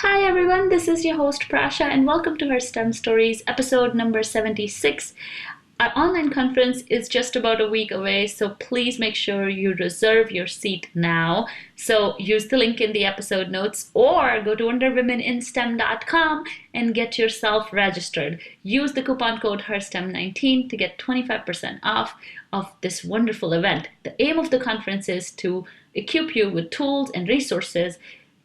Hi everyone, this is your host Prasha and welcome to her STEM Stories, episode number 76. Our online conference is just about a week away, so please make sure you reserve your seat now. So use the link in the episode notes or go to wonderwomeninstem.com and get yourself registered. Use the coupon code HERSTEM19 to get 25% off of this wonderful event. The aim of the conference is to equip you with tools and resources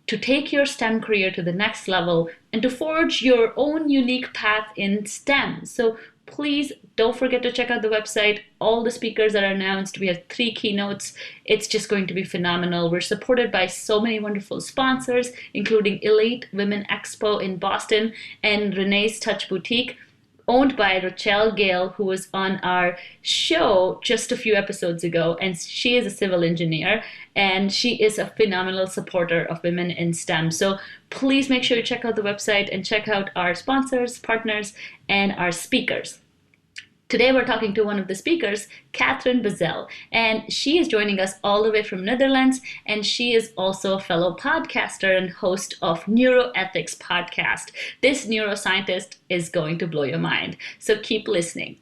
to take your STEM career to the next level and to forge your own unique path in STEM. So please don't forget to check out the website. All the speakers are announced. We have 3 keynotes. It's just going to be phenomenal. We're supported by so many wonderful sponsors, including Elite Women Expo in Boston and Renee's Touch Boutique, owned by Rochelle Gale, who was on our show just a few episodes ago, and she is a civil engineer, and she is a phenomenal supporter of women in STEM. So please make sure you check out the website and check out our sponsors, partners, and our speakers. Today we're talking to one of the speakers, Katherine Bassil, and she is joining us all the way from Netherlands, and she is also a fellow podcaster and host of Neuroethics Podcast. This neuroscientist is going to blow your mind, so keep listening.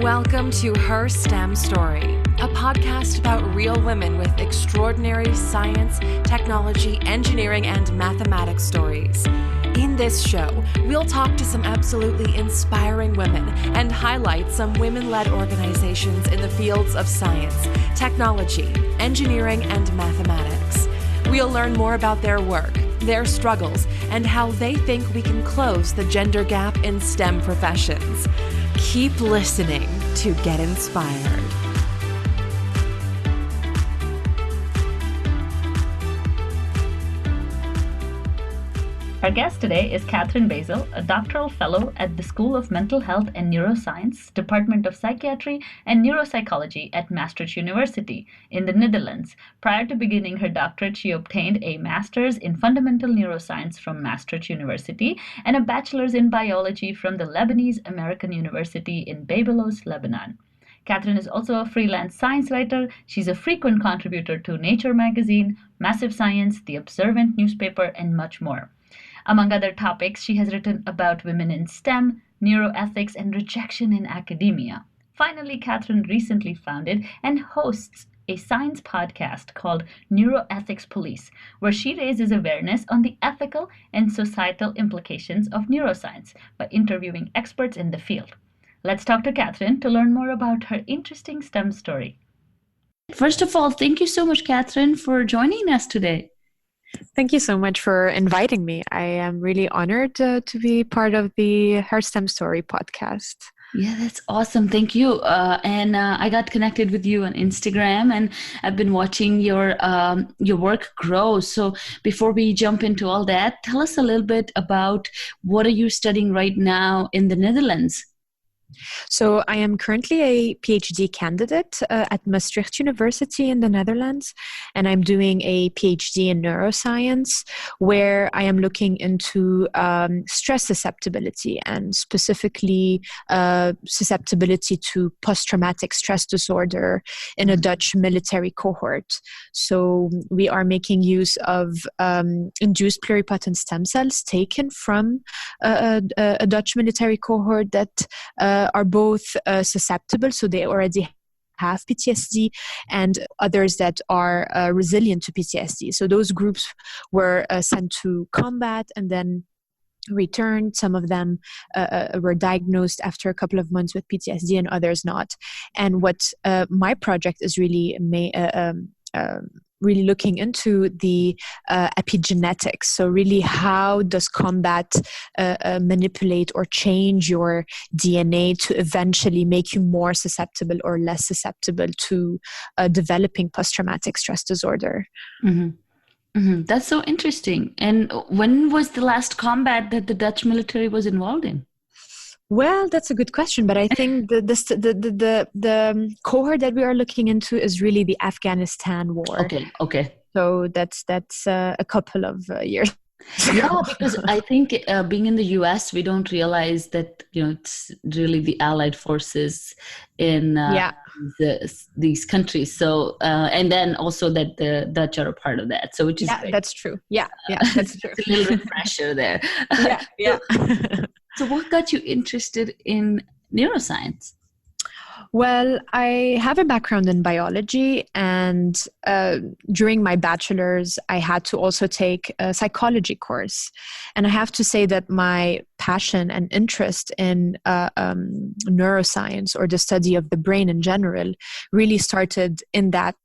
Welcome to Her STEM Story, a podcast about real women with extraordinary science, technology, engineering, and mathematics stories. In this show, we'll talk to some absolutely inspiring women and highlight some women-led organizations in the fields of science, technology, engineering, and mathematics. We'll learn more about their work, their struggles, and how they think we can close the gender gap in STEM professions. Keep listening to get inspired. Our guest today is Katherine Bassil, a doctoral fellow at the School of Mental Health and Neuroscience, Department of Psychiatry and Neuropsychology at Maastricht University in the Netherlands. Prior to beginning her doctorate, she obtained a master's in Fundamental Neuroscience from Maastricht University and a bachelor's in biology from the Lebanese American University in Byblos, Lebanon. Katherine is also a freelance science writer. She's a frequent contributor to Nature magazine, Massive Science, the Observant newspaper, and much more. Among other topics, she has written about women in STEM, neuroethics, and rejection in academia. Finally, Katherine recently founded and hosts a science podcast called Neuroethics Police, where she raises awareness on the ethical and societal implications of neuroscience by interviewing experts in the field. Let's talk to Katherine to learn more about her interesting STEM story. First of all, thank you so much, Katherine, for joining us today. Thank you so much for inviting me. I am really honored to be part of the Her STEM Story podcast. Yeah, that's awesome. Thank you. I got connected with you on Instagram, and I've been watching your work grow. So before we jump into all that, tell us a little bit about what are you studying right now in the Netherlands? So I am currently a PhD candidate at Maastricht University in the Netherlands, and I'm doing a PhD in neuroscience where I am looking into stress susceptibility and specifically susceptibility to post-traumatic stress disorder in a Dutch military cohort. So we are making use of induced pluripotent stem cells taken from a Dutch military cohort that are both susceptible, so they already have PTSD, and others that are resilient to PTSD. So those groups were sent to combat and then returned. Some of them were diagnosed after a couple of months with PTSD and others not. And what my project is really really looking into the epigenetics. So really, how does combat manipulate or change your DNA to eventually make you more susceptible or less susceptible to developing post-traumatic stress disorder? Mm-hmm. Mm-hmm. That's so interesting. And when was the last combat that the Dutch military was involved in? Well, that's a good question, but I think the cohort that we are looking into is really the Afghanistan war. Okay. So that's a couple of years Yeah, because I think being in the US, we don't realize that, it's really the Allied forces in Yeah, these countries. So, and then also that the Dutch are a part of that. So, which is yeah, great. that's true. Yeah, yeah, that's true. It's a little refresher there. Yeah, So, yeah. so what got you interested in neuroscience? Well, I have a background in biology, and during my bachelor's, I had to also take a psychology course. And I have to say that my passion and interest in neuroscience, or the study of the brain in general, really started in that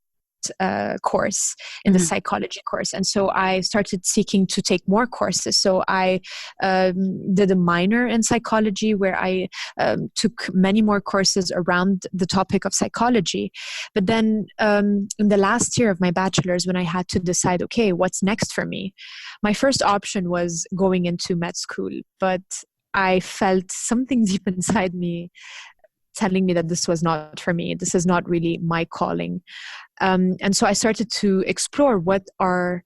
course, in the psychology course. And so I started seeking to take more courses. So I did a minor in psychology, where I took many more courses around the topic of psychology. But then in the last year of my bachelor's, when I had to decide, okay, what's next for me? My first option was going into med school, but I felt something deep inside me telling me that this was not for me. This is not really my calling. And so I started to explore what are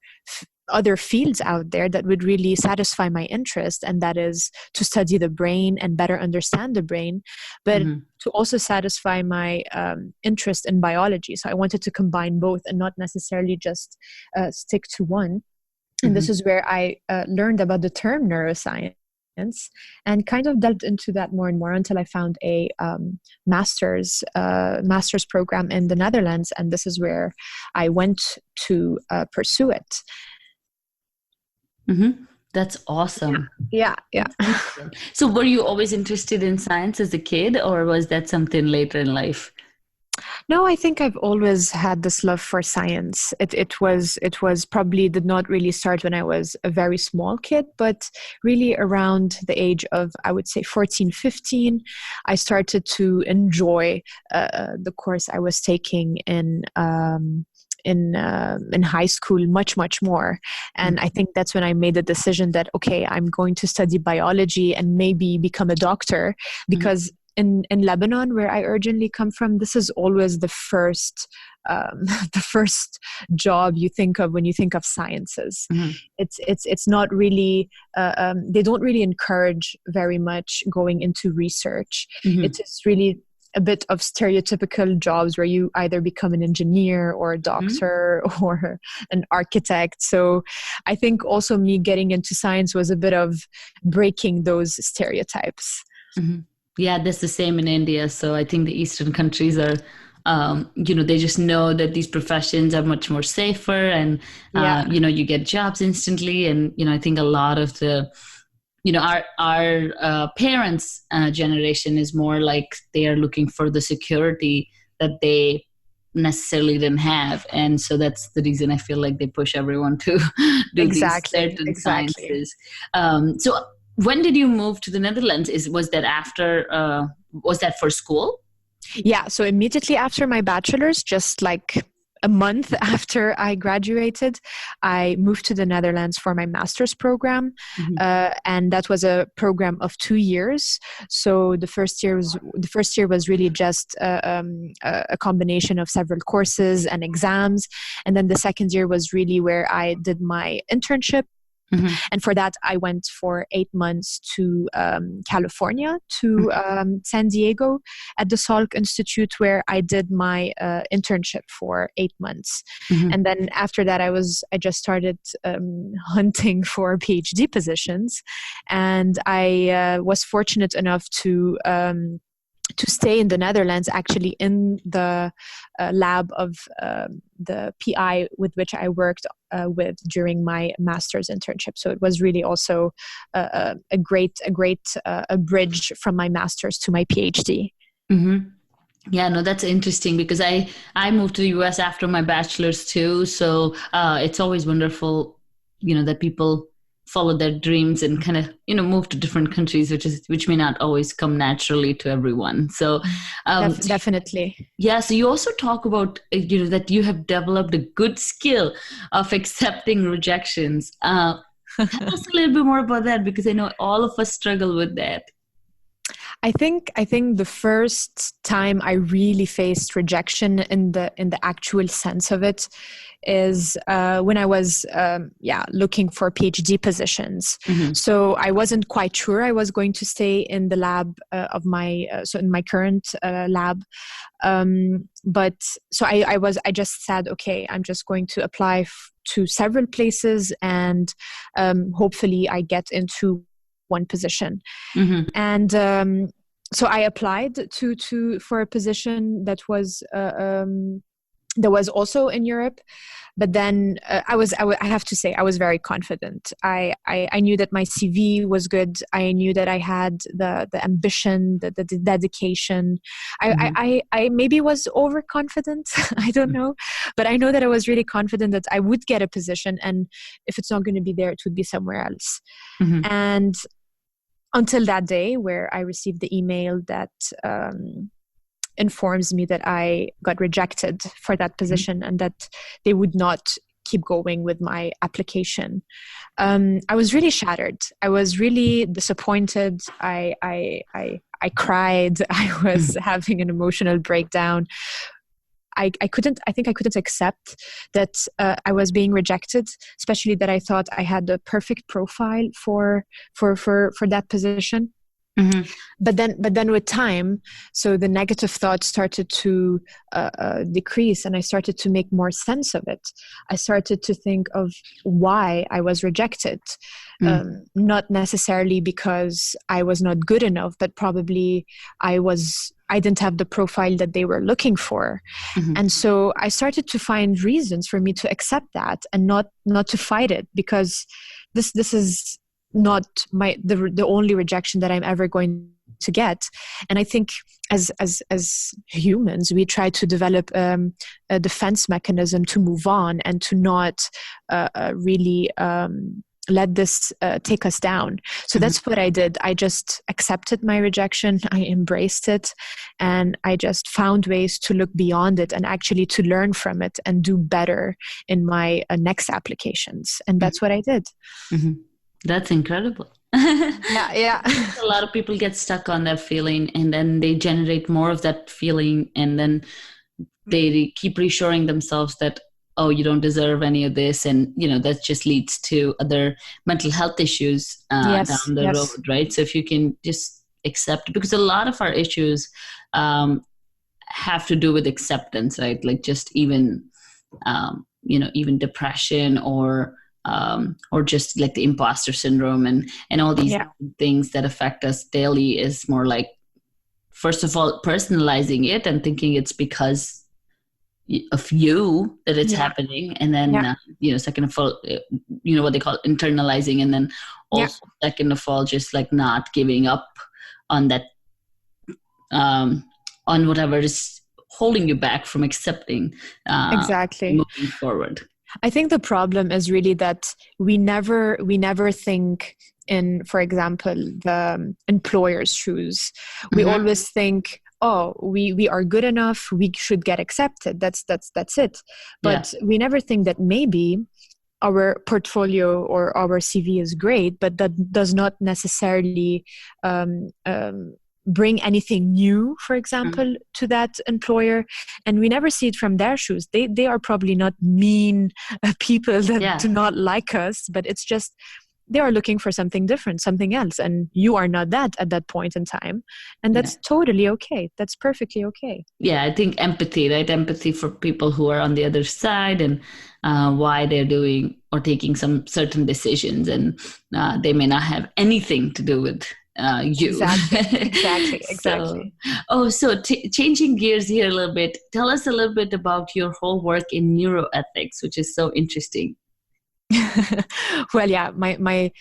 other fields out there that would really satisfy my interest, and that is to study the brain and better understand the brain, but to also satisfy my interest in biology. So I wanted to combine both and not necessarily just stick to one. And this is where I learned about the term neuroscience, and kind of delved into that more and more until I found a master's program in the Netherlands, and this is where I went to pursue it. That's awesome. Yeah. So were you always interested in science as a kid, or was that something later in life? No, I think I've always had this love for science. It was probably did not really start when I was a very small kid, but really around the age of, I would say, 14, 15, I started to enjoy the course I was taking in high school much more. And I think that's when I made the decision that, okay, I'm going to study biology and maybe become a doctor, because in Lebanon, where I originally come from, this is always the first job you think of when you think of sciences. It's not really they don't really encourage very much going into research. It is really a bit of stereotypical jobs where you either become an engineer or a doctor or an architect. So I think also me getting into science was a bit of breaking those stereotypes. Yeah, that's the same in India. So I think the Eastern countries are, they just know that these professions are much more safer, and, you get jobs instantly. And, I think a lot of the, our parents' generation is more like they are looking for the security that they necessarily didn't have. And so that's the reason I feel like they push everyone to do these certain sciences. So when did you move to the Netherlands? Was that for school? Yeah, so immediately after my bachelor's, just like a month after I graduated, I moved to the Netherlands for my master's program. And that was a program of 2 years. So the first year was really just a combination of several courses and exams. And then the second year was really where I did my internship. And for that, I went for 8 months to California, to San Diego, at the Salk Institute, where I did my internship for 8 months. And then after that, I just started hunting for PhD positions, and I was fortunate enough to stay in the Netherlands, actually in the lab of the PI with which I worked with during my master's internship. So it was really also a great bridge from my master's to my PhD. Yeah, no, that's interesting, because I moved to the US after my bachelor's too. So it's always wonderful, that people follow their dreams and kind of, move to different countries, which may not always come naturally to everyone. So definitely. Yeah. So you also talk about, that you have developed a good skill of accepting rejections. Tell us a little bit more about that, because I know all of us struggle with that. I think the first time I really faced rejection in the actual sense of it is when I was looking for PhD positions. Mm-hmm. So I wasn't quite sure I was going to stay in the lab of my in my current lab. But so I just said, okay, I'm just going to apply to several places, and hopefully I get into one position. Mm-hmm. And so I applied for a position that was also in Europe. But then I have to say I was very confident. I knew that my CV was good. I knew that I had the ambition, the dedication. I maybe was overconfident. I don't know, but I know that I was really confident that I would get a position, and if it's not going to be there, it would be somewhere else. Mm-hmm. And until that day where I received the email that informs me that I got rejected for that position, and that they would not keep going with my application. I was really shattered. I was really disappointed. I cried. I was having an emotional breakdown. I think I couldn't accept that I was being rejected, especially that I thought I had the perfect profile for that position. Mm-hmm. But then with time, so the negative thoughts started to decrease, and I started to make more sense of it. I started to think of why I was rejected, not necessarily because I was not good enough, but probably I didn't have the profile that they were looking for. Mm-hmm. And so I started to find reasons for me to accept that and not to fight it, because this is not the only rejection that I'm ever going to get. And I think as humans, we try to develop a defense mechanism to move on and to not really let this take us down. So that's what I did. I just accepted my rejection. I embraced it, and I just found ways to look beyond it and actually to learn from it and do better in my next applications. And that's what I did. Mm-hmm. That's incredible. Yeah. A lot of people get stuck on that feeling, and then they generate more of that feeling, and then they keep reassuring themselves that, oh, you don't deserve any of this, and that just leads to other mental health issues down the road, right? So if you can just accept, because a lot of our issues have to do with acceptance, right? Like just even even depression or just like the imposter syndrome and all these things that affect us daily is more like, first of all, personalizing it and thinking it's because of you that it's happening. And then, second of all, what they call internalizing. And then also second of all, just like not giving up on that, on whatever is holding you back from accepting, exactly, moving forward. I think the problem is really that we never think in, for example, the employer's shoes. We always think, oh, we are good enough, we should get accepted. That's it. But we never think that maybe our portfolio or our CV is great, but that does not necessarily bring anything new, for example, to that employer. And we never see it from their shoes. They are probably not mean people that do not like us, but it's just they are looking for something different, something else. And you are not that at that point in time. And that's totally okay. That's perfectly okay. Yeah, I think empathy, right? Empathy for people who are on the other side and why they're doing or taking some certain decisions. And they may not have anything to do with you. Exactly. So changing gears here a little bit, tell us a little bit about your whole work in neuroethics, which is so interesting. Well, yeah, my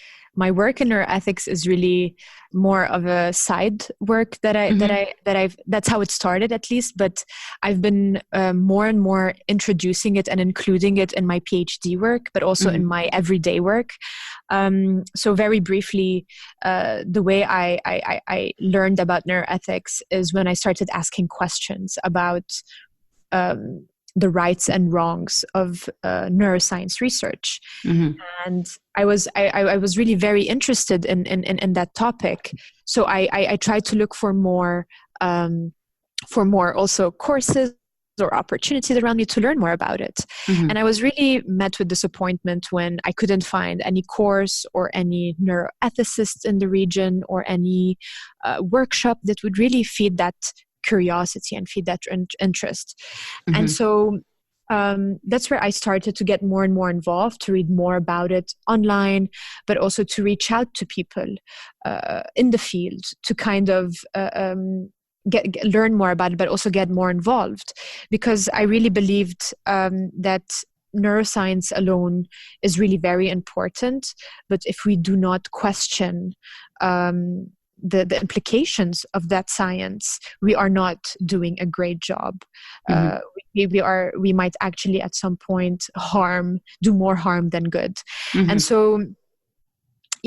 work in neuroethics is really more of a side work that's how it started, at least, but I've been more and more introducing it and including it in my PhD work, but also in my everyday work. So very briefly, the way I learned about neuroethics is when I started asking questions about the rights and wrongs of neuroscience research. And I was really very interested in that topic. So I tried to look for more also courses or opportunities around me to learn more about it. And I was really met with disappointment when I couldn't find any course or any neuroethicist in the region or any workshop that would really feed that curiosity and feed that interest. And so that's where I started to get more and more involved, to read more about it online, but also to reach out to people in the field to kind of learn more about it, but also get more involved, because I really believed that neuroscience alone is really very important. But if we do not question the implications of that science, we are not doing a great job. We might actually at some point do more harm than good. And so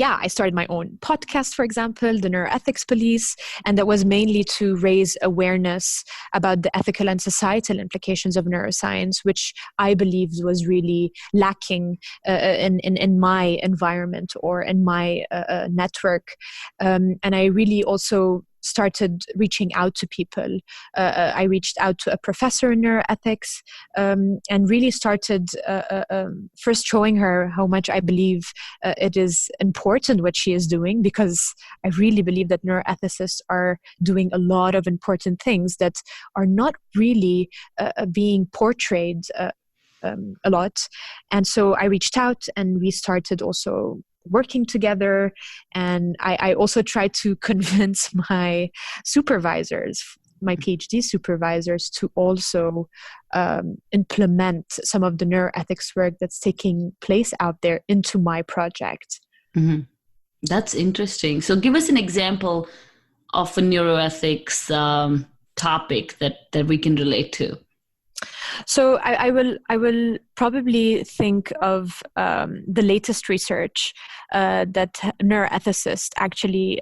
I started my own podcast, for example, the Neuroethics Police, and that was mainly to raise awareness about the ethical and societal implications of neuroscience, which I believed was really lacking in my environment or in my network. And I really also started reaching out to people. I reached out to a professor in neuroethics and really started first showing her how much I believe it is important what she is doing, because I really believe that neuroethicists are doing a lot of important things that are not really being portrayed a lot. And so I reached out and we started also working together. And I also tried to convince my supervisors, my PhD supervisors, to also implement some of the neuroethics work that's taking place out there into my project. That's interesting. So give us an example of a neuroethics topic that we can relate to. So I will probably think of the latest research that neuroethicists actually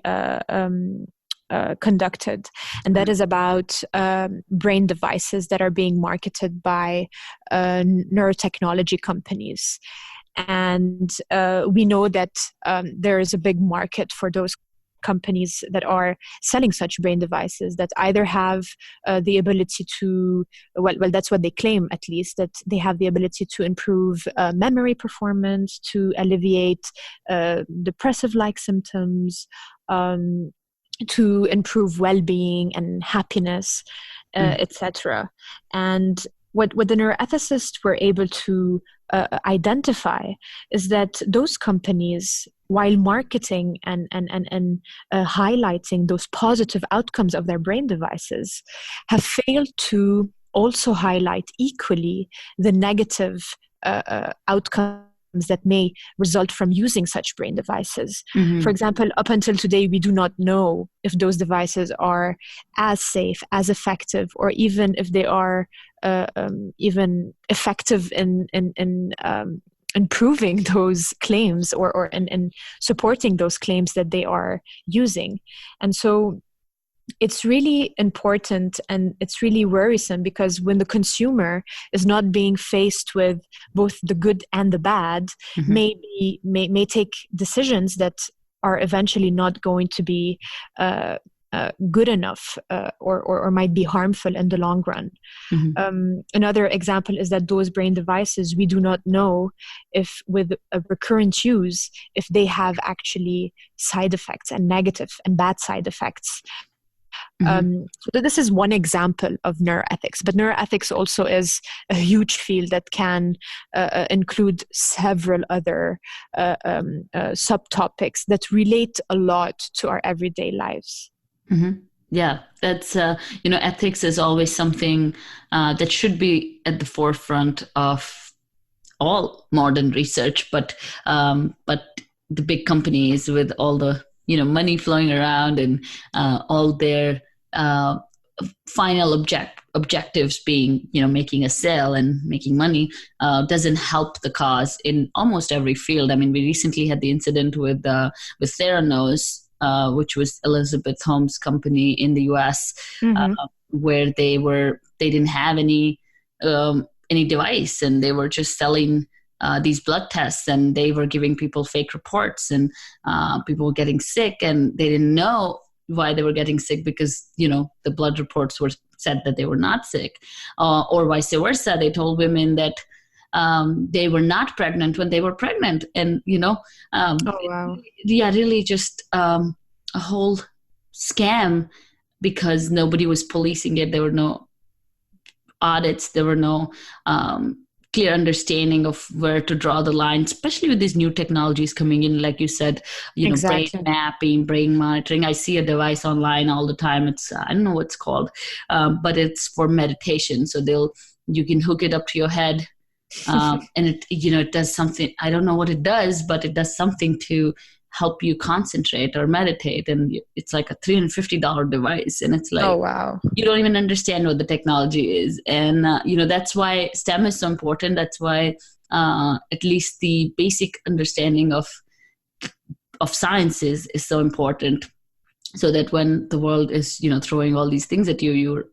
conducted, and that is about brain devices that are being marketed by neurotechnology companies. And we know that there is a big market for those companies that are selling such brain devices that either have the ability to, well, that's what they claim at least, that they have the ability to improve memory performance, to alleviate depressive-like symptoms, to improve well-being and happiness, etc. And what the neuroethicists were able to identify is that those companies, while marketing and highlighting those positive outcomes of their brain devices, have failed to also highlight equally the negative outcomes that may result from using such brain devices. For example, up until today, we do not know if those devices are as safe, as effective, or even if they are even effective in proving those claims or in supporting those claims that they are using. And so it's really important and it's really worrisome, because when the consumer is not being faced with both the good and the bad, may take decisions that are eventually not going to be good enough or might be harmful in the long run. Another example is that those brain devices, we do not know if with a recurrent use, if they have actually side effects and negative and bad side effects. So this is one example of neuroethics, but neuroethics also is a huge field that can include several other subtopics that relate a lot to our everyday lives. Yeah, that's, ethics is always something that should be at the forefront of all modern research, but the big companies with all the, money flowing around and all their final objectives being, making a sale and making money, doesn't help the cause in almost every field. I mean, we recently had the incident with Theranos, which was Elizabeth Holmes' company in the US, where they didn't have any any device, and they were just selling these blood tests, and they were giving people fake reports, and people were getting sick, and they didn't know why they were getting sick because, the blood reports were said that they were not sick, or vice versa. They told women that they were not pregnant when they were pregnant, and Oh, wow. really just a whole scam, because nobody was policing it. There were no audits. There were no clear understanding of where to draw the line, especially with these new technologies coming in, like you said, Exactly. brain mapping, brain monitoring. I see a device online all the time. It's I don't know what it's called, but it's for meditation. So you can hook it up to your head, and it does something. I don't know what it does, but it does something to help you concentrate or meditate. And it's like a $350 device, and it's like, Oh, wow. you don't even understand what the technology is. And that's why STEM is so important. That's why at least the basic understanding of sciences is so important, so that when the world is throwing all these things at you, you're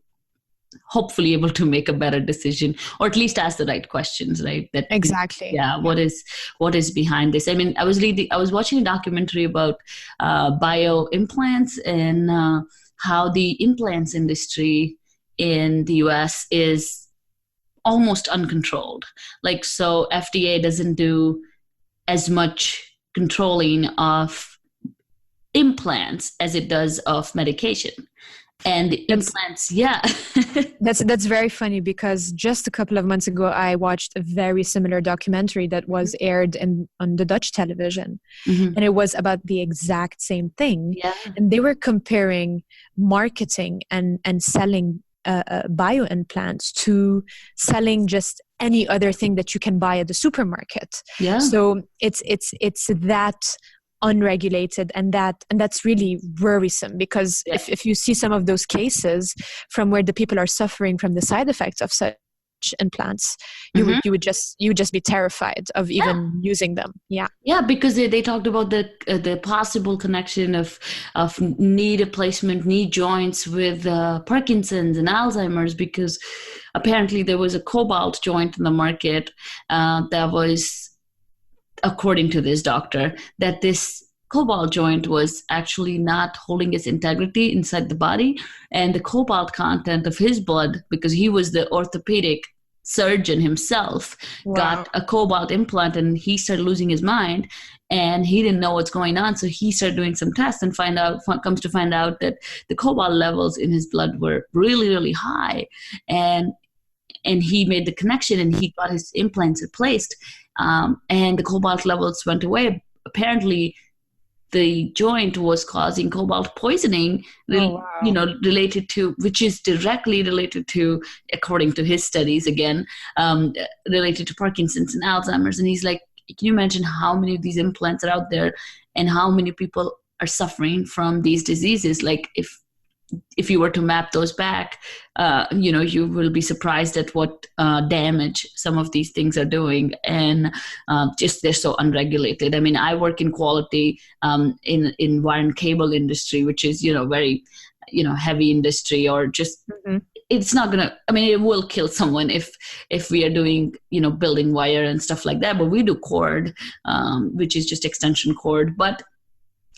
hopefully able to make a better decision, or at least ask the right questions, right? That Exactly. yeah, what is behind this? I mean, I was watching a documentary about bio implants, and how the implants industry in the US is almost uncontrolled. Like, so FDA doesn't do as much controlling of implants as it does of medication. And the implants, yeah. That's very funny, because just a couple of months ago, I watched a very similar documentary that was aired on the Dutch television, and it was about the exact same thing. Yeah. And they were comparing marketing and selling bio implants to selling just any other thing that you can buy at the supermarket. Yeah. So it's that unregulated, and that's really worrisome, because if you see some of those cases from where the people are suffering from the side effects of such implants, you would just be terrified of even using them. Yeah, because they talked about the possible connection of knee replacement, knee joints with Parkinson's and Alzheimer's, because apparently there was a cobalt joint in the market that was, according to this doctor, that this cobalt joint was actually not holding its integrity inside the body, and the cobalt content of his blood, because he was the orthopedic surgeon himself, got a cobalt implant, and he started losing his mind, and he didn't know what's going on. So he started doing some tests and comes to find out that the cobalt levels in his blood were really, really high, and he made the connection, and he got his implants replaced. And the cobalt levels went away. Apparently, the joint was causing cobalt poisoning, related to, which is directly related to, according to his studies again, related to Parkinson's and Alzheimer's. And he's like, can you imagine how many of these implants are out there, and how many people are suffering from these diseases? Like, if you were to map those back, you will be surprised at what damage some of these things are doing. And just they're so unregulated. I mean, I work in quality in wire and cable industry, which is, very, heavy industry, or just, it's not going to, I mean, it will kill someone if we are doing, building wire and stuff like that. But we do cord, which is just extension cord. But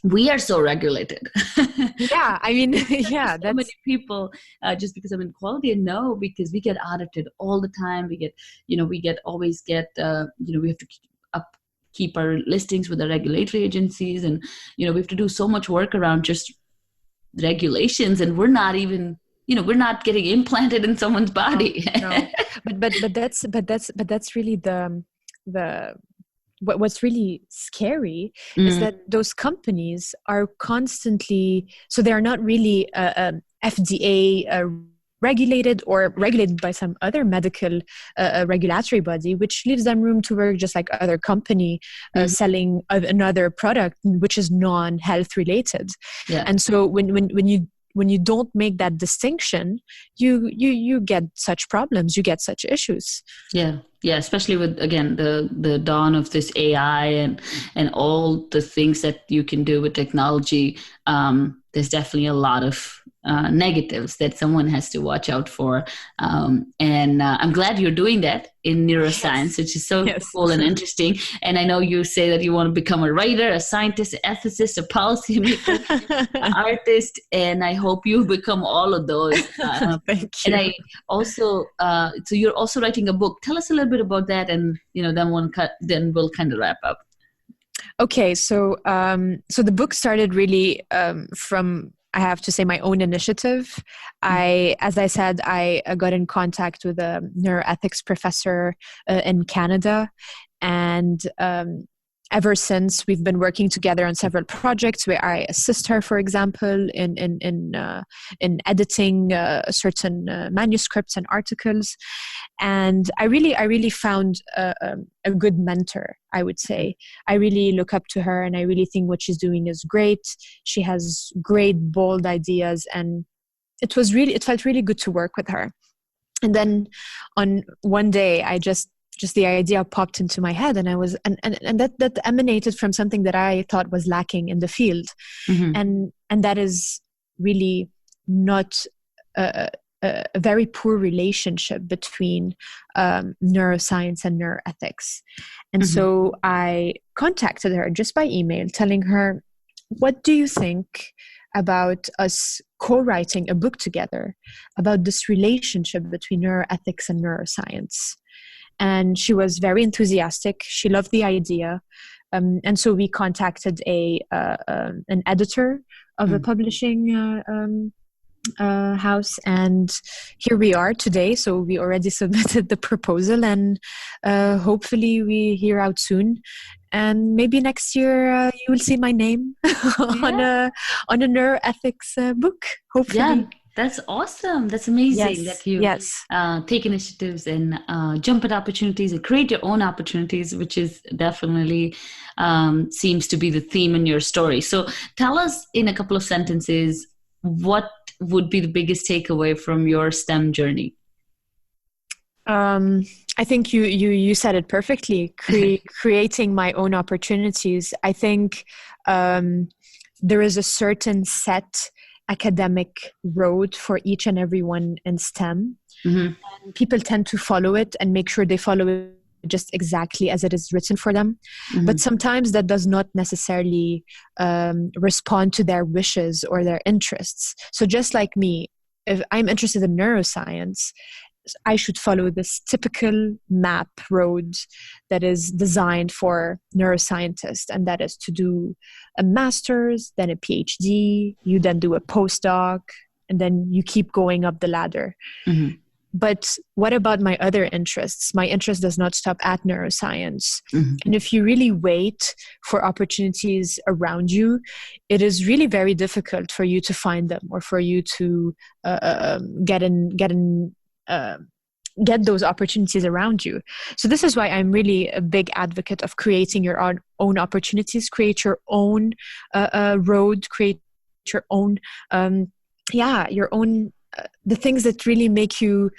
we are so regulated. Yeah, I mean, yeah, so many people, just because I'm in quality, and no, because we get audited all the time. We get, we have to keep our listings with the regulatory agencies, and we have to do so much work around just regulations, and we're not even, we're not getting implanted in someone's body. No. But that's really the what's really scary is that those companies are constantly, so they are not really FDA regulated or regulated by some other medical regulatory body, which leaves them room to work just like other company selling another product which is non-health related. Yeah. And so when you don't make that distinction, you get such problems, you get such issues. Yeah, especially with, again, the dawn of this AI and all the things that you can do with technology. there's definitely a lot of negatives that someone has to watch out for. And I'm glad you're doing that in neuroscience, which is so cool and interesting. And I know you say that you want to become a writer, a scientist, an ethicist, a policymaker, an artist, and I hope you become all of those. Thank you. And I also, so you're also writing a book. Tell us a little bit about that, and then we'll kind of wrap up. Okay, so the book started really from, I have to say, my own initiative. As I said, I got in contact with a neuroethics professor in Canada, and ever since we've been working together on several projects where I assist her, for example, in editing certain manuscripts and articles. And I really found a good mentor, I would say. I really look up to her, and I really think what she's doing is great. She has great, bold ideas, and it felt really good to work with her. And then on one day, I just the idea popped into my head, and I was and that emanated from something that I thought was lacking in the field. And that is really not a very poor relationship between neuroscience and neuroethics. And so I contacted her just by email, telling her, what do you think about us co-writing a book together about this relationship between neuroethics and neuroscience? And she was very enthusiastic. She loved the idea. And so we contacted an editor of a publishing house. And here we are today. So we already submitted the proposal, and hopefully we hear out soon. And maybe next year you will see my name on a neuroethics book, hopefully. Yeah. That's awesome. That's amazing that you take initiatives and jump at opportunities and create your own opportunities, which is definitely seems to be the theme in your story. So tell us in a couple of sentences, what would be the biggest takeaway from your STEM journey? I think you said it perfectly. Creating my own opportunities. I think there is a certain set academic road for each and every one in STEM. And people tend to follow it and make sure they follow it just exactly as it is written for them. But sometimes that does not necessarily respond to their wishes or their interests. So just like me, if I'm interested in neuroscience, I should follow this typical map road that is designed for neuroscientists, and that is to do a master's, then a PhD, you then do a postdoc, and then you keep going up the ladder. But what about my other interests? My interest does not stop at neuroscience. And if you really wait for opportunities around you, it is really very difficult for you to find them, or for you to get those opportunities around you. So this is why I'm really a big advocate of creating your own opportunities, create your own road, create your own, your own, the things that really make you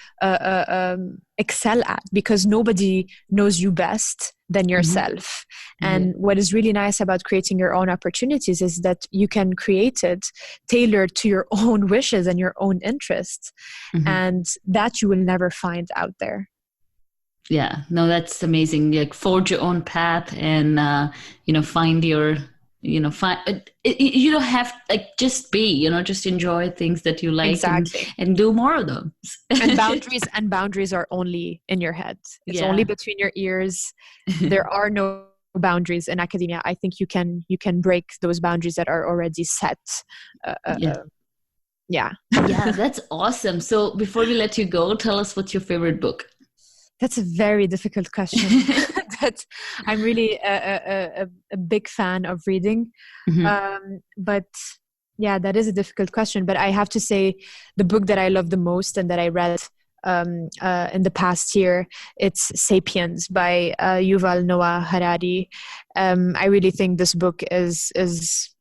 excel at, because nobody knows you best than yourself. And what is really nice about creating your own opportunities is that you can create it tailored to your own wishes and your own interests, and that you will never find out there. Yeah, no, that's amazing. Like, forge your own path and find your you don't have, like, just be, just enjoy things that you like. Exactly. and do more of them. and boundaries are only in your head. It's only between your ears. There are no boundaries in academia. I think you can break those boundaries that are already set. Yeah, that's awesome. So before we let you go, tell us what's your favorite book. That's a very difficult question. I'm really a big fan of reading. But yeah, that is a difficult question. But I have to say, the book that I love the most and that I read in the past year, it's *Sapiens* by Yuval Noah Harari. I really think this book is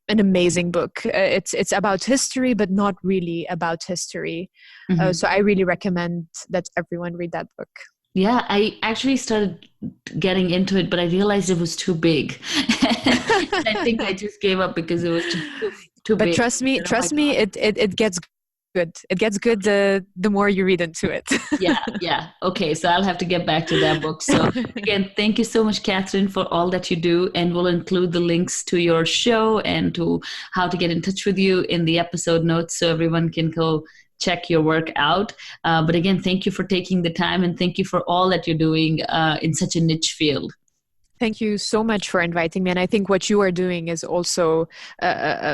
an amazing book. It's about history, but not really about history. So I really recommend that everyone read that book. Yeah, I actually started getting into it, but I realized it was too big. I think I just gave up because it was But trust me, it gets good. It gets good the more you read into it. Yeah. Okay, so I'll have to get back to that book. So again, thank you so much, Katherine, for all that you do. And we'll include the links to your show and to how to get in touch with you in the episode notes so everyone can go check your work out. But again, thank you for taking the time, and thank you for all that you're doing in such a niche field. Thank you so much for inviting me. And I think what you are doing is also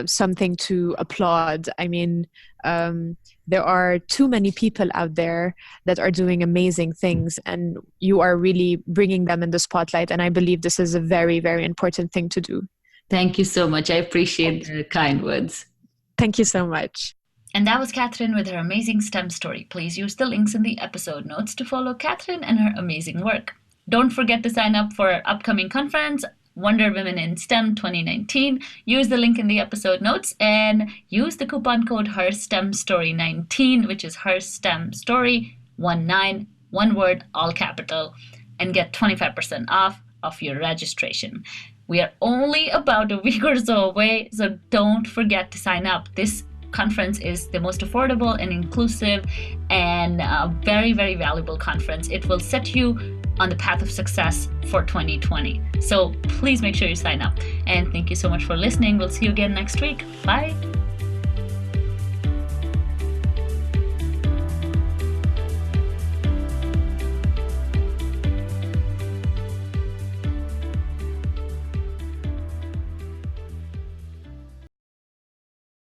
something to applaud. I mean, there are too many people out there that are doing amazing things, and you are really bringing them in the spotlight. And I believe this is a very, very important thing to do. Thank you so much. I appreciate the kind words. Thank you so much. And that was Katherine with her amazing STEM story. Please use the links in the episode notes to follow Katherine and her amazing work. Don't forget to sign up for our upcoming conference, Wonder Women in STEM 2019. Use the link in the episode notes and use the coupon code HerSTEMStory19, which is HerSTEMStory19, one word, all capital, and get 25% off of your registration. We are only about a week or so away, so don't forget to sign up. This conference is the most affordable and inclusive and very, very valuable conference. It will set you on the path of success for 2020. So please make sure you sign up. And thank you so much for listening. We'll see you again next week. Bye.